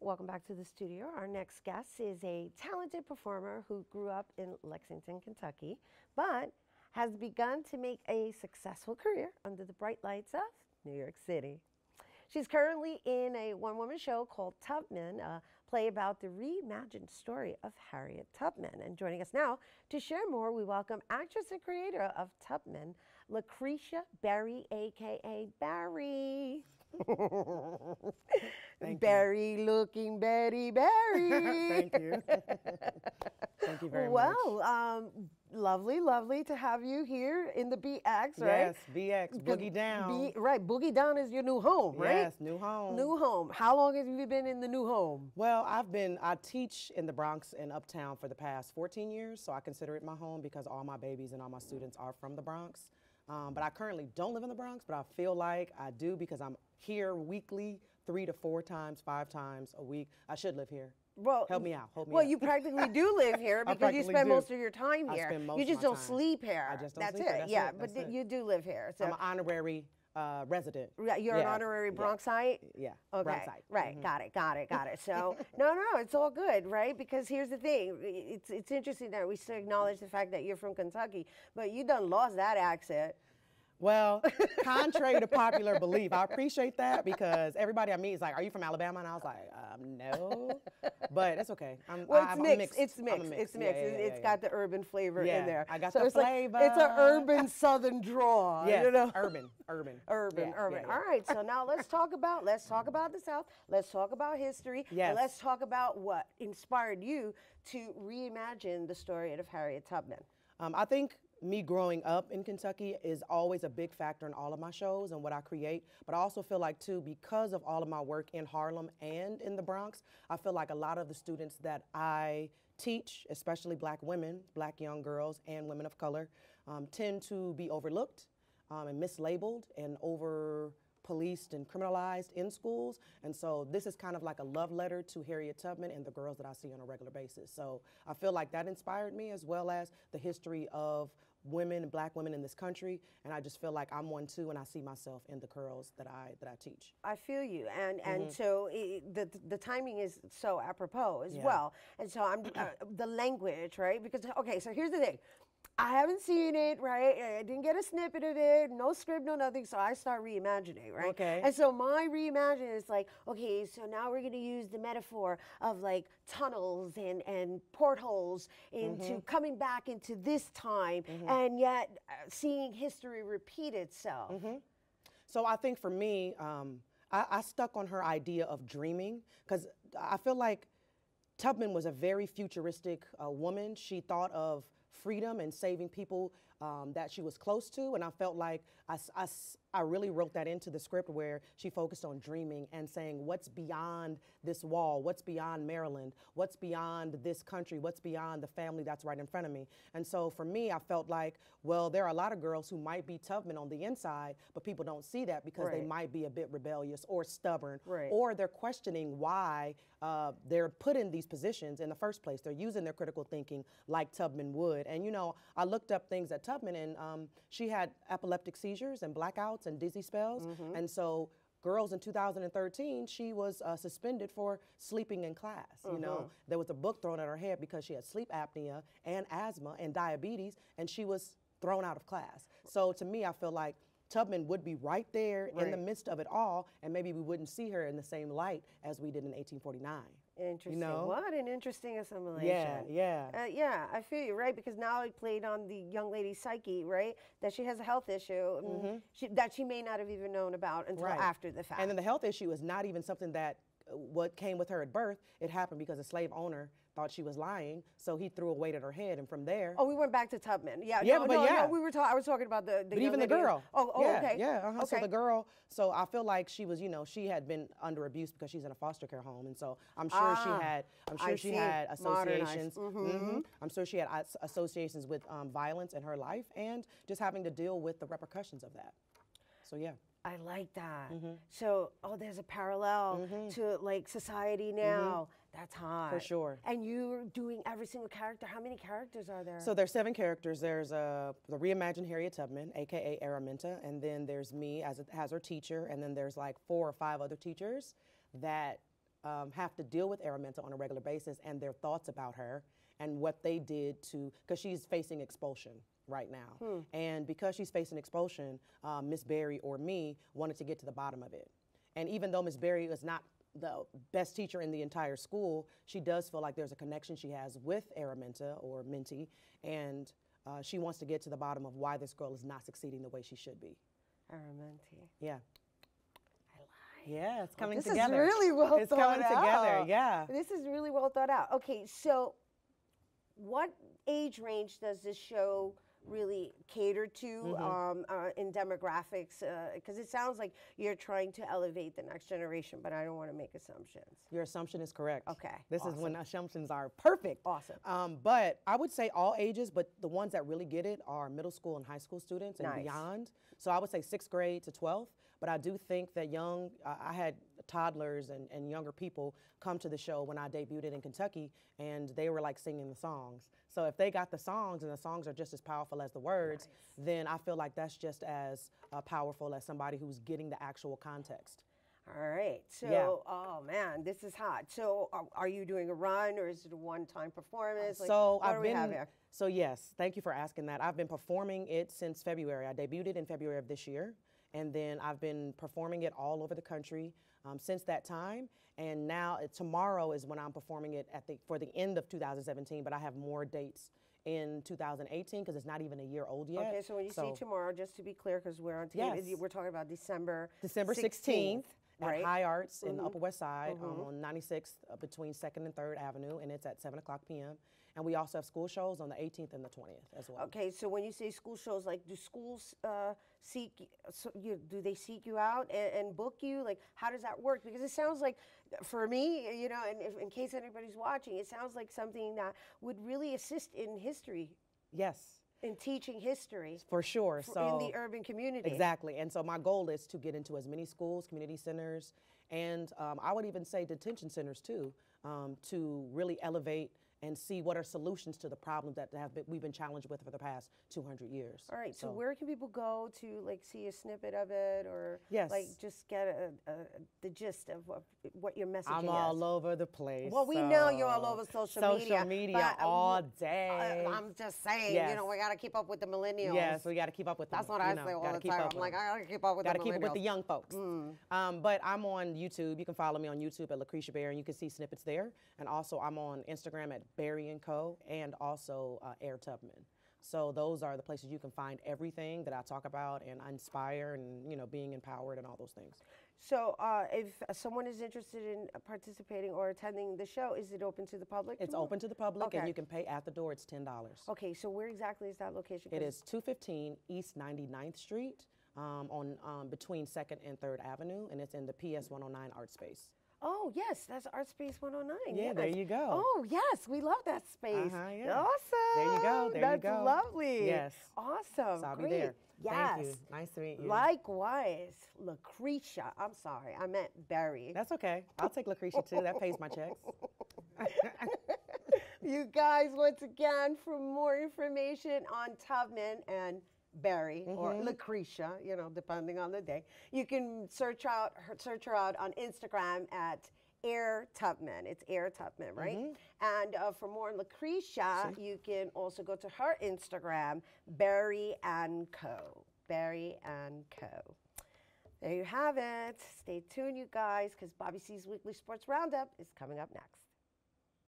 welcome back to the studio. Our next guest is a talented performer who grew up in Lexington, Kentucky, but has begun to make a successful career under the bright lights of New York City. She's currently in a one-woman show called Tubman, a play about the reimagined story of Harriet Tubman. And joining us now to share more, we welcome actress and creator of Tubman, Lucretia Berry, a.k.a. Barry. Berry looking Betty Berry. Thank you. Thank you very much. Well, lovely to have you here in the BX, right? Yes, BX, Boogie Down. Right, Boogie Down is your new home, right? Yes, new home. New home. How long have you been in the new home? Well, I teach in the Bronx and Uptown for the past 14 years, so I consider it my home because all my babies and all my students are from the Bronx. But I currently don't live in the Bronx, but I feel like I do because I'm here weekly, 3 to 4 times, 5 times a week. I should live here. Well, help me out. Hold me well, out. you practically do live here because you spend most of your time here. You just don't sleep here. I just don't That's sleep it. here. Yeah, but you do live here. So I'm an honorary resident. Yeah, you're an honorary Bronxite? Yeah, okay. Bronxite. Right, got it. So, no, it's all good, right? Because here's the thing. It's interesting that we still acknowledge the fact that you're from Kentucky, but you done lost that accent. Well, contrary to popular belief, I appreciate that because everybody I meet is like, "Are you from Alabama?" And I was like, "No," but it's okay. It's mixed. It's mixed. It's got the urban flavor in there. I got so the it's flavor. Like, it's an urban Southern draw. Yeah, you know? urban. All right. So now let's talk about the South. Let's talk about history. Yes. And let's talk about what inspired you to reimagine the story of Harriet Tubman. I think me growing up in Kentucky is always a big factor in all of my shows and what I create. But I also feel like, too, because of all of my work in Harlem and in the Bronx, I feel like a lot of the students that I teach, especially black women, black young girls, and women of color, tend to be overlooked and mislabeled and policed and criminalized in schools. And so this is kind of like a love letter to Harriet Tubman and the girls that I see on a regular basis. So I feel like that inspired me, as well as the history of women and black women in this country. And I just feel like I'm one too, and I see myself in the girls that I teach. I feel you. And so the timing is so apropos as well. And so I'm the language, right? Because, okay, so here's the thing. I haven't seen it, right? I didn't get a snippet of it, no script, no nothing, so I start reimagining, right? Okay. And so my reimagining is like, okay, so now we're gonna use the metaphor of like tunnels and portholes into coming back into this time, and yet seeing history repeat itself. So I think for me, I stuck on her idea of dreaming, because I feel like Tubman was a very futuristic woman. She thought of freedom and saving people that she was close to, and I felt like I really wrote that into the script, where she focused on dreaming and saying, what's beyond this wall, what's beyond Maryland, what's beyond this country, what's beyond the family that's right in front of me. And so for me, I felt like, well, there are a lot of girls who might be Tubman on the inside, but people don't see that because they might be a bit rebellious or stubborn, or they're questioning why they're put in these positions in the first place. They're using their critical thinking like Tubman would. And, you know, I looked up things at Tubman, and she had epileptic seizures and blackouts and dizzy spells. And so girls in 2013, she was suspended for sleeping in class. You know, there was a book thrown at her head because she had sleep apnea and asthma and diabetes, and she was thrown out of class. So to me, I feel like Tubman would be right there in the midst of it all, and maybe we wouldn't see her in the same light as we did in 1849. Interesting. You know? What an interesting assimilation. Yeah, I feel you, right? Because now it played on the young lady's psyche, right? That she has a health issue that she may not have even known about until after the fact. And then the health issue is not even something that what came with her at birth. It happened because a slave owner thought she was lying, so he threw a weight at her head, and from there. Oh, we went back to Tubman. Yeah, no, we were I was talking about the but young even lady. the girl. Okay. Okay. So the girl. So I feel like she was, you know, she had been under abuse because she's in a foster care home, and so I'm sure she had. I'm sure she had associations. I'm sure she had associations with violence in her life, and just having to deal with the repercussions of that. So yeah. I like that. So, there's a parallel to like society now. That's hot. For sure. And you're doing every single character. How many characters are there? So there's 7 characters. There's the reimagined Harriet Tubman, AKA Araminta, and then there's me as her teacher, and then there's like 4 or 5 other teachers that have to deal with Araminta on a regular basis and their thoughts about her and what they did to, because she's facing expulsion right now. And because she's facing expulsion, Miss Berry or me wanted to get to the bottom of it. And even though Miss Berry is not the best teacher in the entire school, she does feel like there's a connection she has with Araminta or Minty, and she wants to get to the bottom of why this girl is not succeeding the way she should be. Araminta. Yeah. I like. Yeah, it's coming This together. is really well It's thought coming out. together, yeah. This is really well thought out. Okay, so what age range does this show really cater to in demographics? Because it sounds like you're trying to elevate the next generation, but I don't want to make assumptions. Your assumption is correct. Okay, This is awesome. when assumptions are perfect. Awesome. But I would say all ages, but the ones that really get it are middle school and high school students and Nice. beyond. So I would say 6th grade to 12th. But I do think that I had toddlers and younger people come to the show when I debuted it in Kentucky, and they were like singing the songs. So if they got the songs and the songs are just as powerful as the words, then I feel like that's just as powerful as somebody who's getting the actual context. All right. So, Yeah. oh man, this is hot. So, are you doing a run or is it a one-time performance? Like, So what do we have here? So yes, thank you for asking that. I've been performing it since February. I debuted it in February of this year, and then I've been performing it all over the country since that time. And now tomorrow is when I'm performing it for the end of 2017, but I have more dates in 2018 because it's not even a year old yet. Okay, so when you say tomorrow, just to be clear, because we're on TV, Yes. we're talking about December 16th. At right? High Arts in the Upper West Side on 96th between 2nd and 3rd Avenue, and it's at 7 o'clock p.m. And we also have school shows on the 18th and the 20th as well. Okay, so when you say school shows, like, do schools do they seek you out and book you? Like, how does that work? Because it sounds like, for me, you know, and in case anybody's watching, it sounds like something that would really assist in history, Yes, in teaching history for sure. in the urban community. Exactly. And so my goal is to get into as many schools, community centers, and I would even say detention centers too, to really elevate and see what are solutions to the problems that we've been challenged with for the past 200 years. All right, so where can people go to like see a snippet of it or Yes. like just get the gist of what your messaging I'm is? all over the place. Well, we know you're all over social media. Social media but, all day. I'm just saying, you Yes. know, we got to keep up with the millennials. Yes, we got to keep up with them. That's what I say all the time. I'm like, I got to keep up with the millennials. Got to keep up with the young folks. But I'm on YouTube. You can follow me on YouTube at Lucretia Berry, and you can see snippets there. And also, I'm on Instagram at Berry & Co. and also Air Tubman. So those are the places you can find everything that I talk about and inspire and, you know, being empowered and all those things. So if someone is interested in participating or attending the show, is it open to the public? It's open to the public, Okay. and you can pay at the door. It's $10. Okay, so where exactly is that location? It is 215 East 99th Street on between 2nd and 3rd Avenue, and it's in the PS 109 Art Space. Oh, yes, that's Art Space 109. Yeah, yes. there you go. Oh, yes, we love that space. Yeah. Awesome. There you go, there you That's go. lovely. Yes. Awesome. So I'll Great. be there. Yes. Thank you. Nice to meet you. Likewise, Lucretia. I'm sorry, I meant Berry. That's okay. I'll take Lucretia too. That pays my checks. You guys, once again, for more information on Tubman and Berry or Lucretia, you know, depending on the day, you can search her out on Instagram at Air Tubman. It's Air Tubman, right? And for more on Lucretia, you can also go to her Instagram, Berry and Co. Berry and Co. There you have it. Stay tuned, you guys, because Bobby C's Weekly Sports Roundup is coming up next.